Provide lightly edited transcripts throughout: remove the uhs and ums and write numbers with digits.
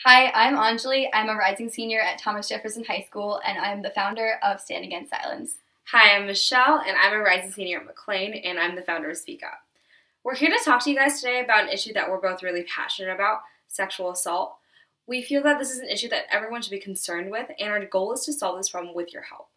Hi, I'm Anjali. I'm a rising senior at Thomas Jefferson High School, and I'm the founder of Stand Against Silence. Hi, I'm Michelle, and I'm a rising senior at McLean, and I'm the founder of Speak Up. We're here to talk to you guys today about an issue that we're both really passionate about, sexual assault. We feel that this is an issue that everyone should be concerned with, and our goal is to solve this problem with your help.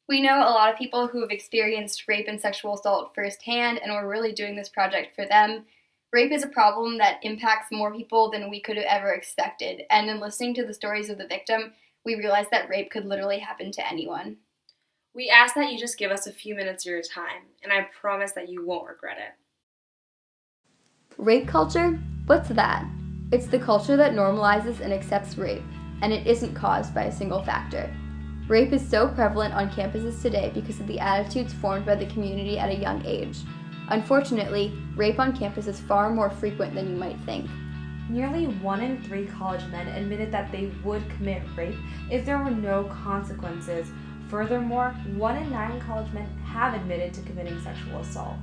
We know a lot of people who have experienced rape and sexual assault firsthand, and we're really doing this project for them. Rape is a problem that impacts more people than we could have ever expected, and in listening to the stories of the victim, we realized that rape could literally happen to anyone. We ask that you just give us a few minutes of your time, and I promise that you won't regret it. Rape culture? What's that? It's the culture that normalizes and accepts rape, and it isn't caused by a single factor. Rape is so prevalent on campuses today because of the attitudes formed by the community at a young age. Unfortunately, rape on campus is far more frequent than you might think. Nearly 1 in 3 college men admitted that they would commit rape if there were no consequences. Furthermore, 1 in 9 college men have admitted to committing sexual assault.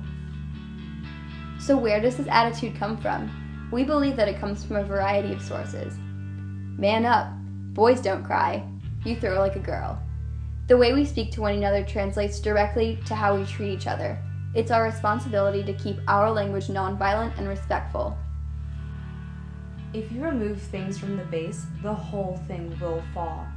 So where does this attitude come from? We believe that it comes from a variety of sources. Man up. Boys don't cry. You throw like a girl. The way we speak to one another translates directly to how we treat each other. It's our responsibility to keep our language nonviolent and respectful. If you remove things from the base, the whole thing will fall.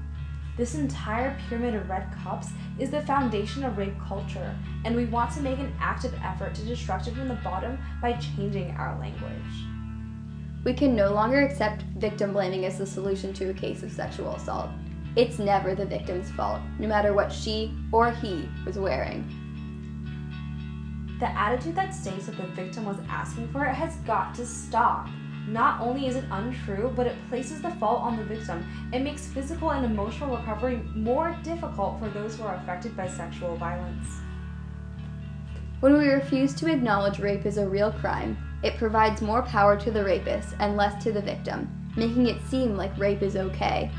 This entire pyramid of red cups is the foundation of rape culture, and we want to make an active effort to destruct it from the bottom by changing our language. We can no longer accept victim blaming as the solution to a case of sexual assault. It's never the victim's fault, no matter what she or he was wearing. The attitude that states that the victim was asking for it has got to stop. Not only is it untrue, but it places the fault on the victim. It makes physical and emotional recovery more difficult for those who are affected by sexual violence. When we refuse to acknowledge rape as a real crime, it provides more power to the rapist and less to the victim, making it seem like rape is okay.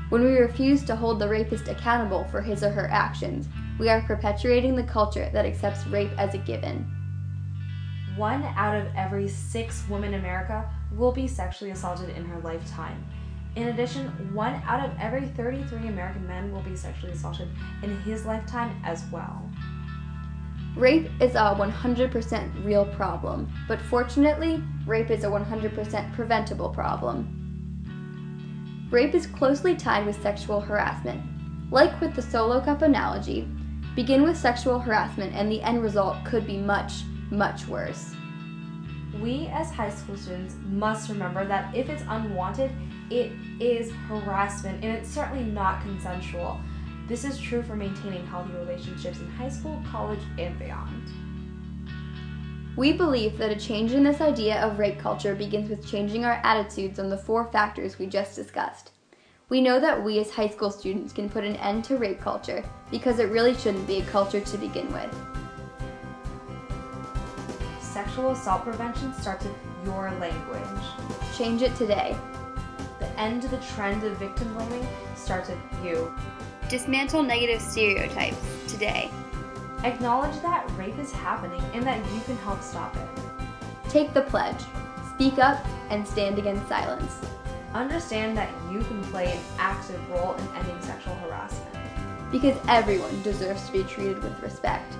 When we refuse to hold the rapist accountable for his or her actions, we are perpetuating the culture that accepts rape as a given. 1 out of every 6 women in America will be sexually assaulted in her lifetime. In addition, 1 out of every 33 American men will be sexually assaulted in his lifetime as well. Rape is a 100% real problem, but fortunately, rape is a 100% preventable problem. Rape is closely tied with sexual harassment. Like with the solo cup analogy, begin with sexual harassment and the end result could be much, much worse. We as high school students must remember that if it's unwanted, it is harassment, and it's certainly not consensual. This is true for maintaining healthy relationships in high school, college, and beyond. We believe that a change in this idea of rape culture begins with changing our attitudes on the 4 factors we just discussed. We know that we as high school students can put an end to rape culture because it really shouldn't be a culture to begin with. Sexual assault prevention starts with your language. Change it today. The end to the trend of victim blaming starts with you. Dismantle negative stereotypes today. Acknowledge that rape is happening and that you can help stop it. Take the pledge. Speak up and stand against silence. Understand that you can play an active role in ending sexual harassment. Because everyone deserves to be treated with respect.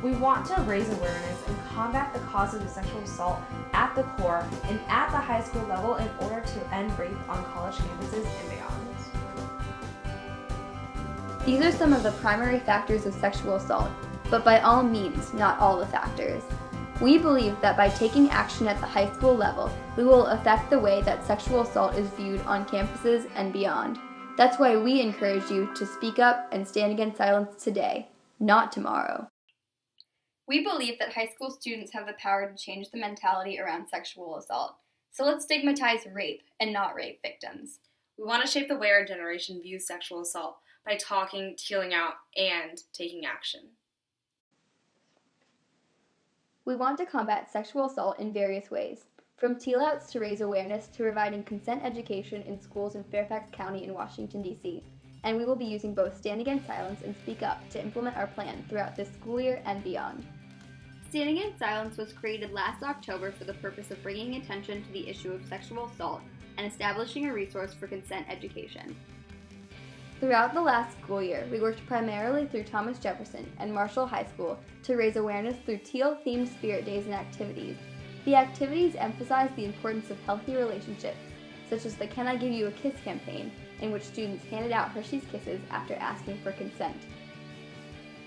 We want to raise awareness and combat the causes of sexual assault at the core and at the high school level in order to end rape on college campuses and beyond. These are some of the primary factors of sexual assault, but by all means, not all the factors. We believe that by taking action at the high school level, we will affect the way that sexual assault is viewed on campuses and beyond. That's why we encourage you to speak up and stand against silence today, not tomorrow. We believe that high school students have the power to change the mentality around sexual assault. So let's stigmatize rape and not rape victims. We want to shape the way our generation views sexual assault by talking, healing out, and taking action. We want to combat sexual assault in various ways, from teal-outs to raise awareness to providing consent education in schools in Fairfax County and Washington, D.C., and we will be using both Stand Against Silence and Speak Up to implement our plan throughout this school year and beyond. Stand Against Silence was created last October for the purpose of bringing attention to the issue of sexual assault and establishing a resource for consent education. Throughout the last school year, we worked primarily through Thomas Jefferson and Marshall High School to raise awareness through teal-themed spirit days and activities. The activities emphasized the importance of healthy relationships, such as the Can I Give You a Kiss campaign, in which students handed out Hershey's Kisses after asking for consent.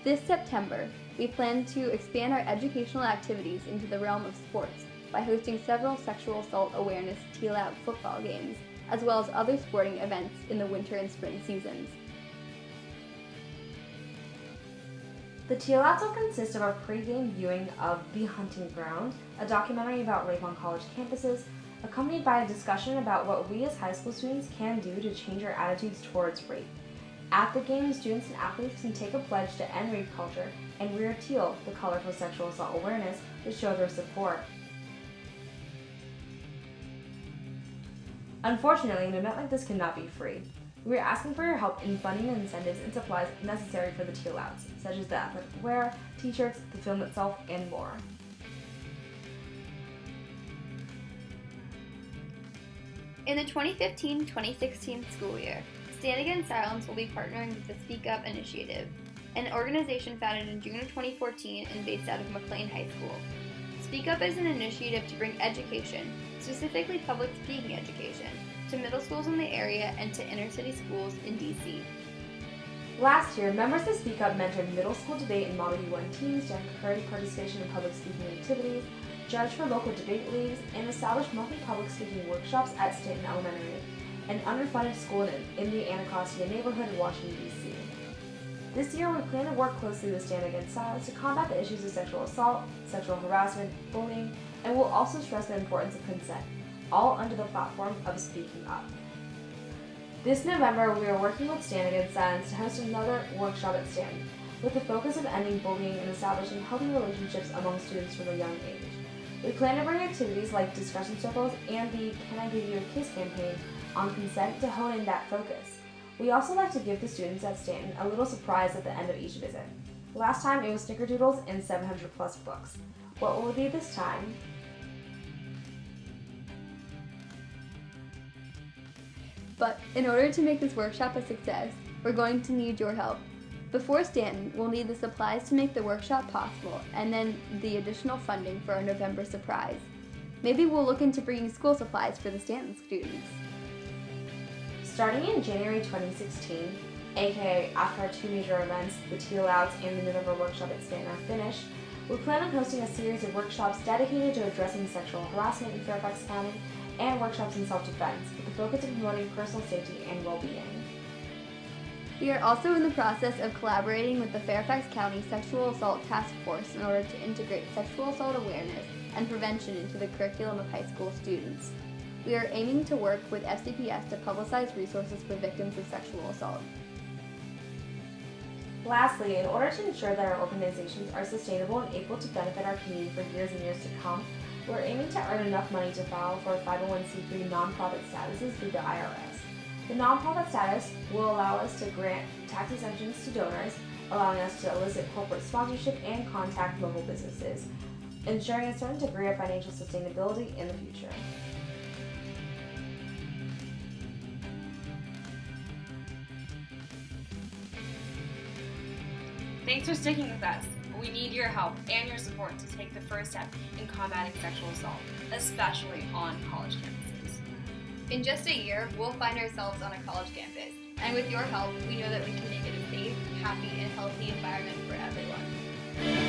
This September, we plan to expand our educational activities into the realm of sports by hosting several sexual assault awareness Teal Out football games, as well as other sporting events in the winter and spring seasons. The Teal Outs will consist of our pre-game viewing of The Hunting Ground, a documentary about rape on college campuses, accompanied by a discussion about what we as high school students can do to change our attitudes towards rape. At the game, students and athletes can take a pledge to end rape culture and wear teal, the color for sexual assault awareness, to show their support. Unfortunately, an event like this cannot be free. We are asking for your help in funding the incentives and supplies necessary for the Teal Outs, such as the athletic wear, t-shirts, the film itself, and more. In the 2015-2016 school year, Stand Against Silence will be partnering with the Speak Up Initiative, an organization founded in June of 2014 and based out of McLean High School. Speak Up is an initiative to bring education, specifically public speaking education, to middle schools in the area and to inner city schools in DC. Last year, members of Speak Up mentored middle school debate and Model U1 teams to encourage participation in public speaking activities, judged for local debate leagues, and established monthly public speaking workshops at Stanton Elementary, an underfunded school in the Anacostia neighborhood of Washington, D.C. This year, we plan to work closely with Stand Against Silence to combat the issues of sexual assault, sexual harassment, bullying, and we'll also stress the importance of consent, all under the platform of Speaking Up. This November, we are working with Stand Against Silence to host another workshop at Stanton, with the focus of ending bullying and establishing healthy relationships among students from a young age. We plan to bring activities like discussion circles and the Can I Give You a Kiss campaign on consent to hone in that focus. We also like to give the students at Stanton a little surprise at the end of each visit. Last time it was snickerdoodles and 700 plus books. What will it be this time? But in order to make this workshop a success, we're going to need your help. Before Stanton, we'll need the supplies to make the workshop possible, and then the additional funding for our November surprise. Maybe we'll look into bringing school supplies for the Stanton students. Starting in January 2016, aka after our two major events, the Teal Outs and the November workshop at Stanton are finished, we plan on hosting a series of workshops dedicated to addressing sexual harassment in Fairfax County and workshops in self-defense, with the focus of promoting personal safety and well-being. We are also in the process of collaborating with the Fairfax County Sexual Assault Task Force in order to integrate sexual assault awareness and prevention into the curriculum of high school students. We are aiming to work with FCPS to publicize resources for victims of sexual assault. Lastly, in order to ensure that our organizations are sustainable and able to benefit our community for years and years to come, we're aiming to earn enough money to file for 501c3 nonprofit statuses through the IRS. The nonprofit status will allow us to grant tax exemptions to donors, allowing us to elicit corporate sponsorship and contact local businesses, ensuring a certain degree of financial sustainability in the future. Thanks for sticking with us. We need your help and your support to take the first step in combating sexual assault, especially on college campuses. In just a year, we'll find ourselves on a college campus, and with your help, we know that we can make it a safe, happy, and healthy environment for everyone.